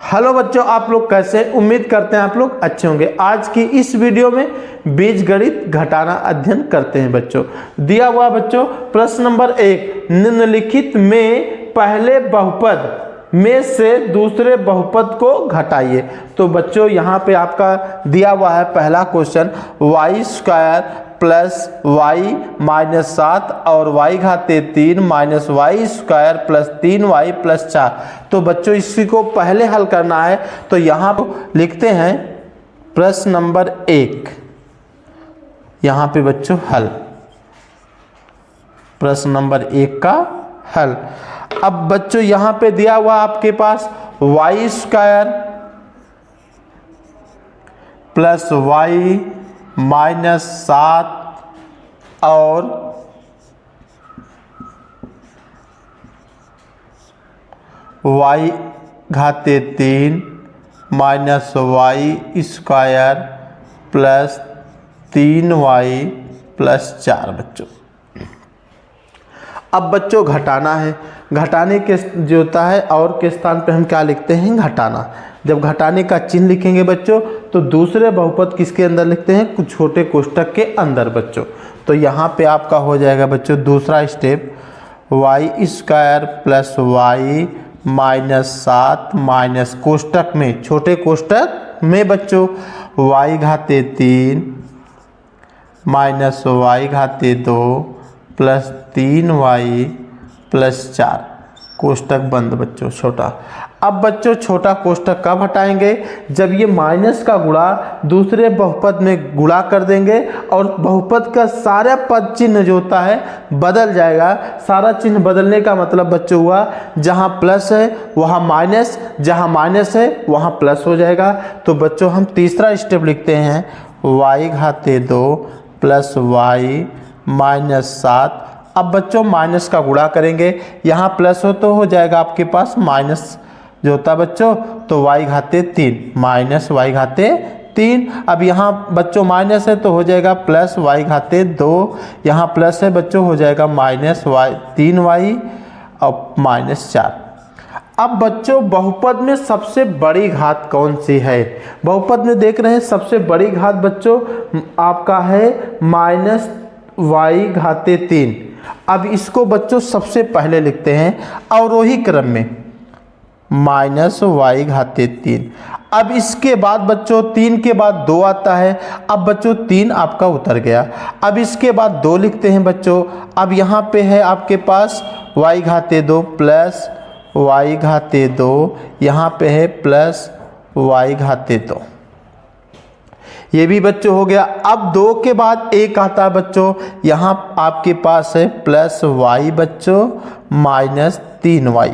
Hello बच्चों, आप लोग कैसे? उम्मीद करते हैं आप लोग अच्छे होंगे। आज की इस वीडियो में बीजगणित घटाना अध्ययन करते हैं बच्चों। दिया हुआ बच्चों प्रश्न नंबर 1, निम्नलिखित में पहले बहुपद में से दूसरे बहुपद को घटाइए। तो बच्चों यहाँ पे आपका दिया हुआ है पहला question, y square plus y minus 7 और वाई घाते 3 minus y square plus 3y plus 4। तो बच्चों इसी को पहले हल करना है। तो यहाँ पर लिखते हैं प्रश्न नंबर 1, यहाँ पे बच्चों हल, प्रश्न नंबर 1 का हल। अब बच्चों यहाँ पे दिया हुआ आपके पास y square plus y minus 7 और वाई घाते 3 minus y square plus 3y plus 4 बच्चों। अब बच्चों घटाना है। घटाने के जो होता है और के स्थान पे हम क्या लिखते हैं? घटाना। जब घटाने का चिन्ह लिखेंगे बच्चों तो दूसरे बहुपद किसके अंदर लिखते हैं? कुछ छोटे कोष्ठक के अंदर बच्चों। तो यहाँ पे आपका हो जाएगा बच्चों दूसरा step, y square plus y minus 7 minus कोष्ठक में, छोटे कोष्ठक में बच्चों वाई घाते 3 माइनस वाई घाते 2 प्लस 3y प्लस 4, कोष्ठक बंद बच्चों छोटा। अब बच्चों छोटा कोष्ठक कब हटाएंगे? जब ये माइनस का गुणा दूसरे बहुपद में गुणा कर देंगे और बहुपद का सारा पद चिन्ह जो होता है बदल जाएगा। सारा चिन्ह बदलने का मतलब बच्चों हुआ जहाँ प्लस है वहाँ माइनस, जहाँ माइनस है वहाँ प्लस हो जाएगा। तो बच्चों हम तीसरा स्टेप लिखते हैं, वाई घाते 2 प्लस वाई माइनस 7। अब बच्चों माइनस का गुणा करेंगे, यहाँ प्लस हो तो हो जाएगा आपके पास माइनस जो होता है बच्चों, तो वाई घाते 3 माइनस वाई घाते 3। अब यहाँ बच्चों माइनस है तो हो जाएगा प्लस वाई घाते 2, यहाँ प्लस है बच्चों हो जाएगा माइनस वाई 3y और माइनस 4। अब बच्चों बहुपद में सबसे बड़ी घात कौन सी है? बहुपद में देख रहे हैं सबसे बड़ी घात बच्चों आपका है माइनस वाई घाते 3। अब इसको बच्चों सबसे पहले लिखते हैं अवरोही क्रम में, माइनस वाई घाते 3। अब इसके बाद बच्चों 3 के बाद 2 आता है। अब बच्चों 3 आपका उतर गया। अब इसके बाद 2 लिखते हैं बच्चों। अब यहाँ पे है आपके पास वाई घाते 2 प्लस वाई घाते 2, यहाँ पे है प्लस वाई घाते 2। ये भी बच्चों हो गया। अब 2 के बाद 1 आता है बच्चों, यहाँ आपके पास है प्लस वाई बच्चों माइनस 3y।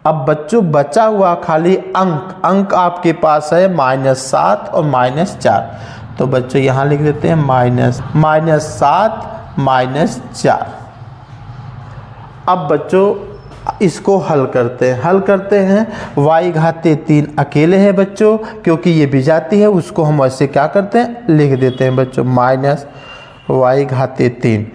अब बच्चों बचा हुआ खाली अंक आपके पास है माइनस 7 और माइनस 4। तो बच्चों यहाँ लिख देते हैं माइनस 7 माइनस 4। अब बच्चों इसको हल करते हैं। वाई घाते 3 अकेले है बच्चों, क्योंकि ये विजाती है, उसको हम ऐसे क्या करते हैं? लिख देते हैं बच्चों माइनस वाई घाते 3।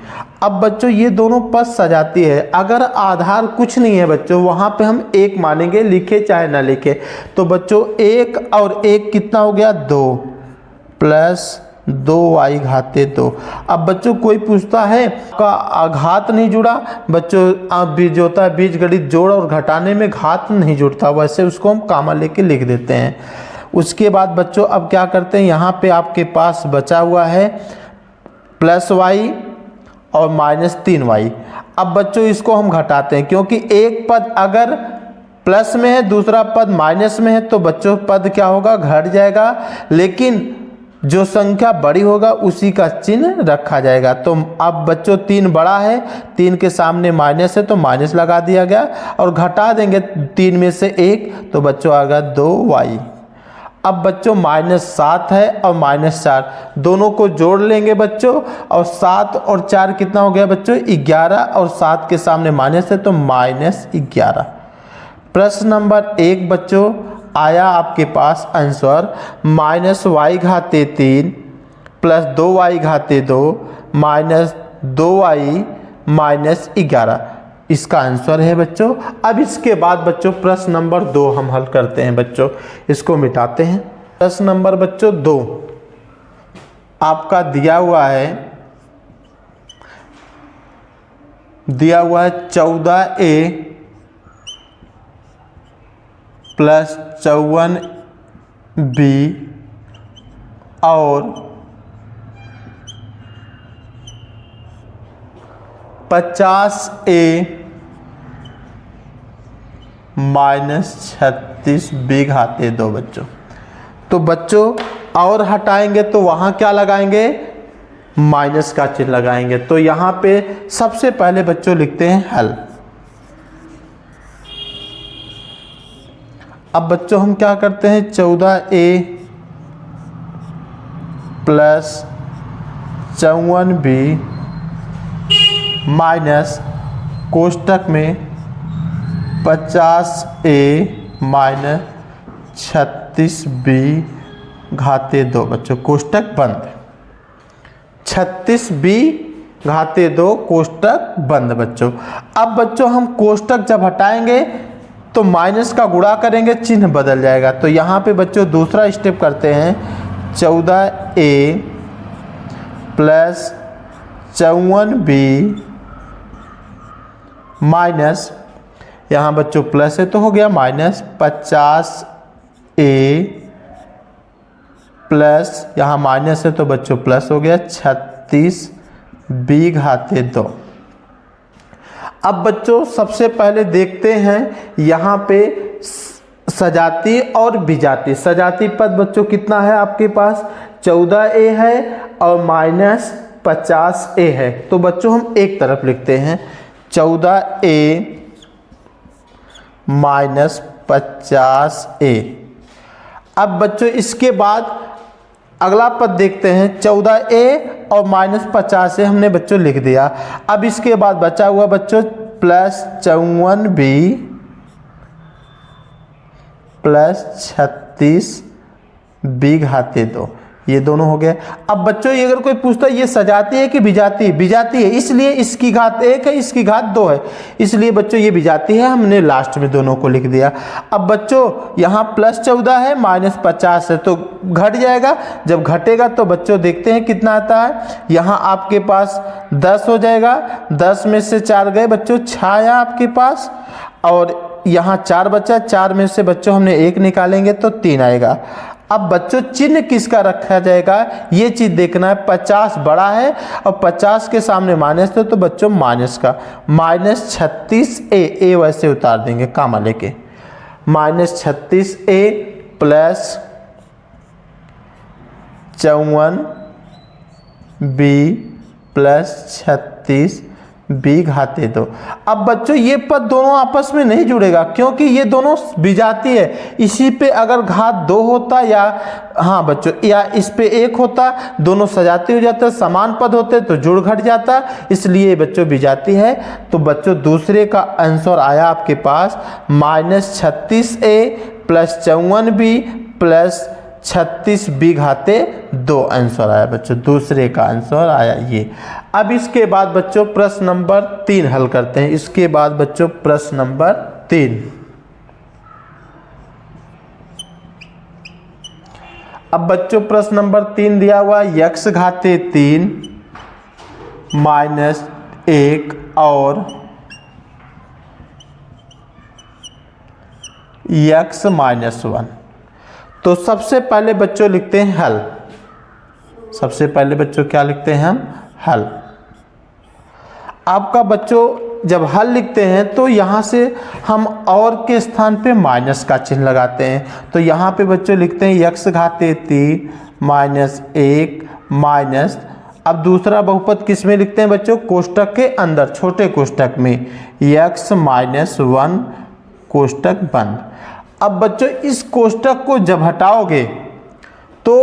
अब बच्चों ये दोनों पद सजाती है। अगर आधार कुछ नहीं है बच्चों वहाँ पे हम 1 मानेंगे, लिखे चाहे ना लिखे। तो बच्चों 1 और 1 कितना हो गया? 2 प्लस 2y घाते 2। अब बच्चों कोई पूछता है का घात नहीं जुड़ा बच्चों, अब जो होता है बीजगणित जोड़ और घटाने में घात नहीं जुड़ता, वैसे उसको हम कामा लेके लिख देते हैं। उसके बाद बच्चों अब क्या करते हैं, यहाँ पे आपके पास बचा हुआ है प्लस वाई और माइनस 3y। अब बच्चों इसको हम घटाते हैं, क्योंकि एक पद अगर प्लस में है दूसरा पद माइनस में है तो बच्चों पद क्या होगा? घट जाएगा। लेकिन जो संख्या बड़ी होगा उसी का चिन्ह रखा जाएगा। तो अब बच्चों 3 बड़ा है, 3 के सामने माइनस है तो माइनस लगा दिया गया और घटा देंगे 3 में से 1 तो बच्चों आएगा 2y। अब बच्चों माइनस 7 है और माइनस 4, दोनों को जोड़ लेंगे बच्चों और 7 और 4 कितना हो गया बच्चों? 11 और 7 के सामने माइनस है तो माइनस 11। प्रश्न नंबर 1 बच्चों आया आपके पास आंसर माइनस वाई घाते 3 प्लस 2y घाते 2 माइनस 2y माइनस 11। इसका आंसर है बच्चों। अब इसके बाद बच्चों प्रश्न नंबर 2 हम हल करते हैं बच्चों, इसको मिटाते हैं। प्रश्न नंबर बच्चों 2 आपका दिया हुआ है 14A प्लस 54B और 50A माइनस 36B घाते 2 बच्चों। तो बच्चों और हटाएंगे तो वहाँ क्या लगाएंगे, माइनस का चिन्ह लगाएंगे। तो यहाँ पे सबसे पहले बच्चों लिखते हैं हल। अब बच्चों हम क्या करते हैं, 14A प्लस 54B माइनस कोष्टक में 50A माइनस 36B घाते 2 बच्चों, कोष्टक बंद। 36B घाते 2 कोष्टक बंद बच्चों। अब बच्चों हम कोष्टक जब हटाएंगे तो माइनस का गुणा करेंगे, चिन्ह बदल जाएगा। तो यहाँ पे बच्चों दूसरा स्टेप करते हैं, 14A प्लस 54B माइनस, यहाँ बच्चों प्लस है तो हो गया माइनस 50A प्लस, यहाँ माइनस है तो बच्चों प्लस हो गया 36B घाते 2। अब बच्चों सबसे पहले देखते हैं यहाँ पे सजाती और विजाती। सजाती पद बच्चों कितना है आपके पास, 14A है और माइनस 50A है। तो बच्चों हम एक तरफ लिखते हैं 14A माइनस 50A। अब बच्चों इसके बाद अगला पद देखते हैं, 14A और माइनस 50A हमने बच्चों लिख दिया। अब इसके बाद बचा हुआ बच्चों प्लस 54B प्लस 36B घाते 2, ये दोनों हो गए। अब बच्चों ये अगर कोई पूछता है ये सजाती है कि विजाती, विजाती है, इसलिए इसकी घात 1 है, इसकी घात 2 है, इसलिए बच्चों ये विजाती है, हमने लास्ट में दोनों को लिख दिया। अब बच्चों यहाँ प्लस 14 है माइनस 50 है तो घट जाएगा, जब घटेगा तो बच्चों देखते हैं कितना आता है। यहाँ आपके पास 10 हो जाएगा, 10 में से 4 गए बच्चों, 6 आया आपके पास, और यहाँ 4 बचा, 4 में से बच्चों हमने 1 निकालेंगे तो 3 आएगा। अब बच्चों चिन्ह किसका रखा जाएगा ये चीज देखना है। 50 बड़ा है और 50 के सामने माइनस है तो बच्चों माइनस का, माइनस 36A वैसे उतार देंगे कामा लेके, minus 36A plus 54B plus 36B घाते 2। अब बच्चों ये पद दोनों आपस में नहीं जुड़ेगा क्योंकि ये दोनों विजाती है। इसी पे अगर घात 2 होता या हाँ बच्चों या इस पे 1 होता, दोनों सजाती हो जाते, समान पद होते तो जुड़ घट जाता, इसलिए बच्चों विजाती है। तो बच्चों दूसरे का आंसर आया आपके पास minus 36A plus 54B plus 36B घाते 2 आंसर आया बच्चों, दूसरे का आंसर आया ये। अब इसके बाद बच्चों प्रश्न नंबर 3 हल करते हैं। इसके बाद बच्चों प्रश्न नंबर 3, अब बच्चों प्रश्न नंबर 3 दिया हुआ x घाते 3 माइनस 1 और x माइनस 1। तो सबसे पहले बच्चों लिखते हैं हल। सबसे पहले बच्चों क्या लिखते हैं हम, हल। आपका बच्चों जब हल लिखते हैं तो यहाँ से हम और के स्थान पे माइनस का चिन्ह लगाते हैं। तो यहाँ पे बच्चों लिखते हैं x घाते 3 माइनस 1 माइनस, अब दूसरा बहुपद किस में लिखते हैं बच्चों, कोष्टक के अंदर, छोटे कोष्टक में, x माइनस 1 कोष्टक बंद। अब बच्चों इस कोष्टक को जब हटाओगे तो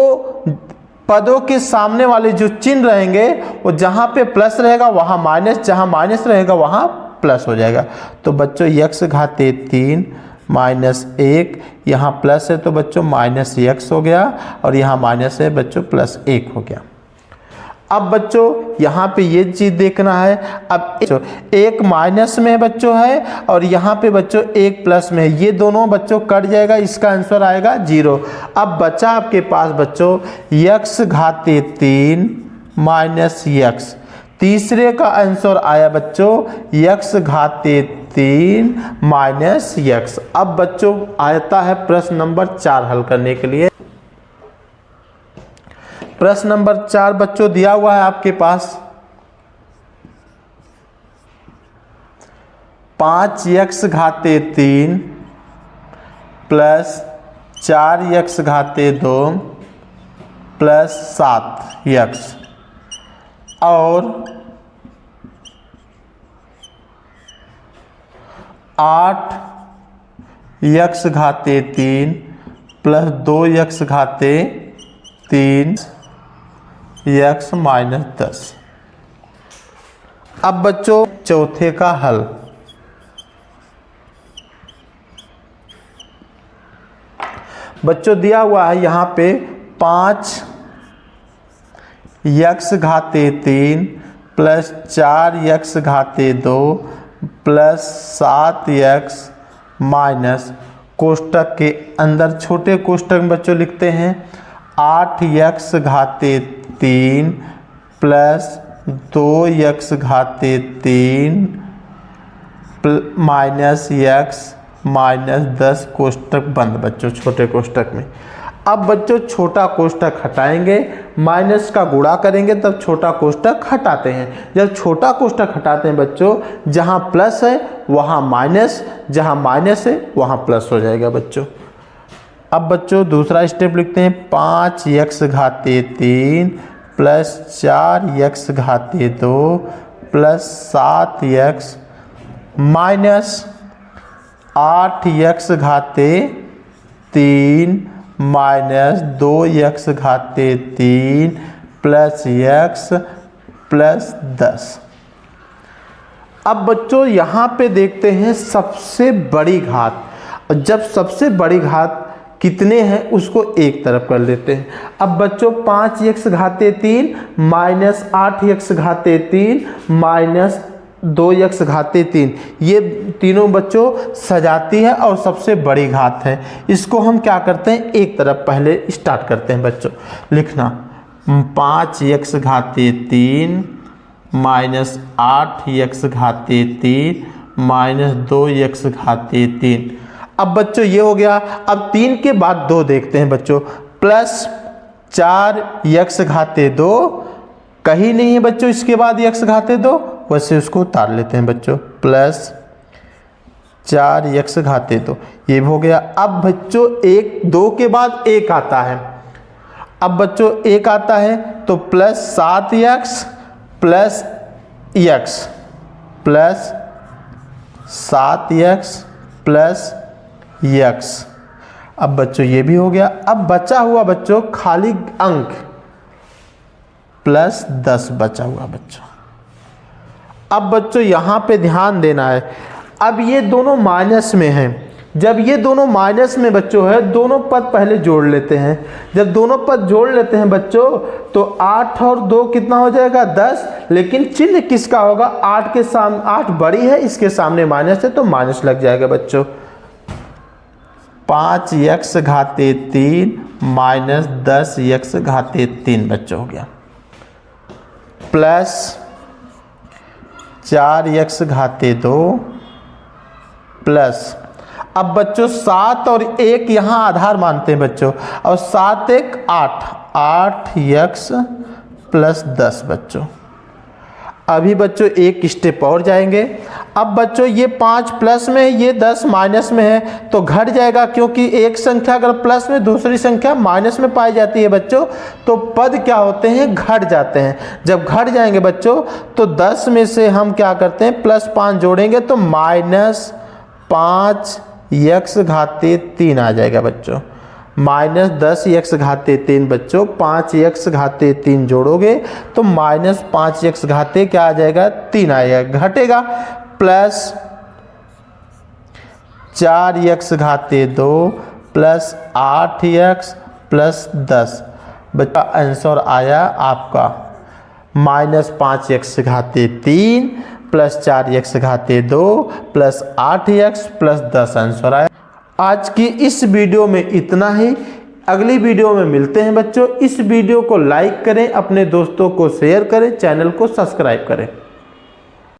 पदों के सामने वाले जो चिन्ह रहेंगे वो जहाँ पे प्लस रहेगा वहाँ माइनस, जहाँ माइनस रहेगा वहाँ प्लस हो जाएगा। तो बच्चों x घाते 3 माइनस 1, यहाँ प्लस है तो बच्चों माइनस x हो गया और यहाँ माइनस है बच्चों प्लस 1 हो गया। अब बच्चों यहाँ पे ये चीज़ देखना है। अब एक माइनस में बच्चों है और यहाँ पे बच्चों एक प्लस में है, ये दोनों बच्चों कट जाएगा, इसका आंसर आएगा 0। अब बचा आपके पास बच्चों x घाते 3 माइनस x। तीसरे का आंसर आया बच्चों x घाते 3 माइनस x। अब बच्चों आता है प्रश्न नंबर 4 हल करने के लिए। प्रश्न नंबर 4 बच्चों दिया हुआ है आपके पास 5x घाते 3 प्लस 4x घाते 2 प्लस 7x और 8x घाते 3 प्लस 2x घाते 3 x माइनस 10। अब बच्चों चौथे का हल। बच्चों दिया हुआ है यहाँ पे 5x घाते 3 प्लस 4x घाते 2 प्लस 7x माइनस, कोष्टक के अंदर छोटे कोष्टक में बच्चों लिखते हैं 8x घाते 3 प्लस 2x घाते 3 माइनस x माइनस 10, कोष्टक बंद बच्चों छोटे कोष्टक में। अब बच्चों छोटा कोष्टक हटाएंगे, माइनस का गुणा करेंगे तब छोटा कोष्टक हटाते हैं। जब छोटा कोष्टक हटाते हैं बच्चों, जहाँ प्लस है वहाँ माइनस, जहाँ माइनस है वहाँ प्लस हो जाएगा बच्चों। अब बच्चों दूसरा स्टेप लिखते हैं 5x घाते 3 प्लस 4x घाते 2 प्लस 7x माइनस 8x घाते 3 माइनस 2x घाते 3 प्लस x प्लस 10। अब बच्चों यहाँ पे देखते हैं सबसे बड़ी घात। जब सबसे बड़ी घात कितने हैं उसको एक तरफ कर लेते हैं। अब बच्चों 5x घाते 3 माइनस 8x घाते 3 माइनस 2x घाते 3, ये तीनों बच्चों सजाती है और सबसे बड़ी घात है। इसको हम क्या करते हैं एक तरफ पहले स्टार्ट करते हैं बच्चों लिखना। 5x घाते 3 माइनस 8x घाते 3 माइनस 2x घाते 3। अब बच्चों ये हो गया। अब 3 के बाद 2 देखते हैं बच्चों, प्लस 4x घाते 2, कहीं नहीं है बच्चों इसके बाद x घाते 2, वैसे उसको उतार लेते हैं बच्चों, प्लस 4x घाते 2, ये भी हो गया। अब बच्चों 2 के बाद 1 आता है। अब बच्चों 1 आता है तो plus 7x plus x plus 7x plus x। अब बच्चों ये भी हो गया। अब बचा हुआ बच्चों खाली अंक प्लस 10 बचा हुआ बच्चों। अब बच्चों यहाँ पे ध्यान देना है, अब ये दोनों माइनस में हैं। जब ये दोनों माइनस में बच्चों है, दोनों पद पहले जोड़ लेते हैं। जब दोनों पद जोड़ लेते हैं बच्चों तो 8 और 2 कितना हो जाएगा 10, लेकिन चिन्ह किसका होगा 8 के सामने, 8 बड़ी है इसके सामने माइनस है तो माइनस लग जाएगा बच्चों। 5x घाते 3 माइनस 10x घाते 3 बच्चों हो गया, प्लस 4x घाते 2 प्लस, अब बच्चों 7 और 1 यहाँ आधार मानते हैं बच्चों, और 7 1 8, 8x प्लस 10 बच्चों। अभी बच्चों एक स्टेप और जाएंगे। अब बच्चों ये 5 प्लस में है, ये 10 माइनस में है तो घट जाएगा, क्योंकि एक संख्या अगर प्लस में दूसरी संख्या माइनस में पाई जाती है बच्चों तो पद क्या होते हैं घट जाते हैं। जब घट जाएंगे बच्चों तो 10 में से हम क्या करते हैं प्लस 5 जोड़ेंगे तो माइनस 5x घाते 3 आ जाएगा बच्चों, माइनस 10x घाते 3 बच्चों। 5x घाते 3 जोड़ोगे तो माइनस 5x घाते क्या आ जाएगा 3 आएगा, घटेगा, प्लस 4x घाते 2 प्लस 8x प्लस 10 बच्चा। आंसर आया आपका -5x घाते 3 प्लस 4x घाते 2 प्लस 8x प्लस 10 आंसर आया। आज की इस वीडियो में इतना ही। अगली वीडियो में मिलते हैं बच्चों। इस वीडियो को लाइक करें, अपने दोस्तों को शेयर करें, चैनल को सब्सक्राइब करें।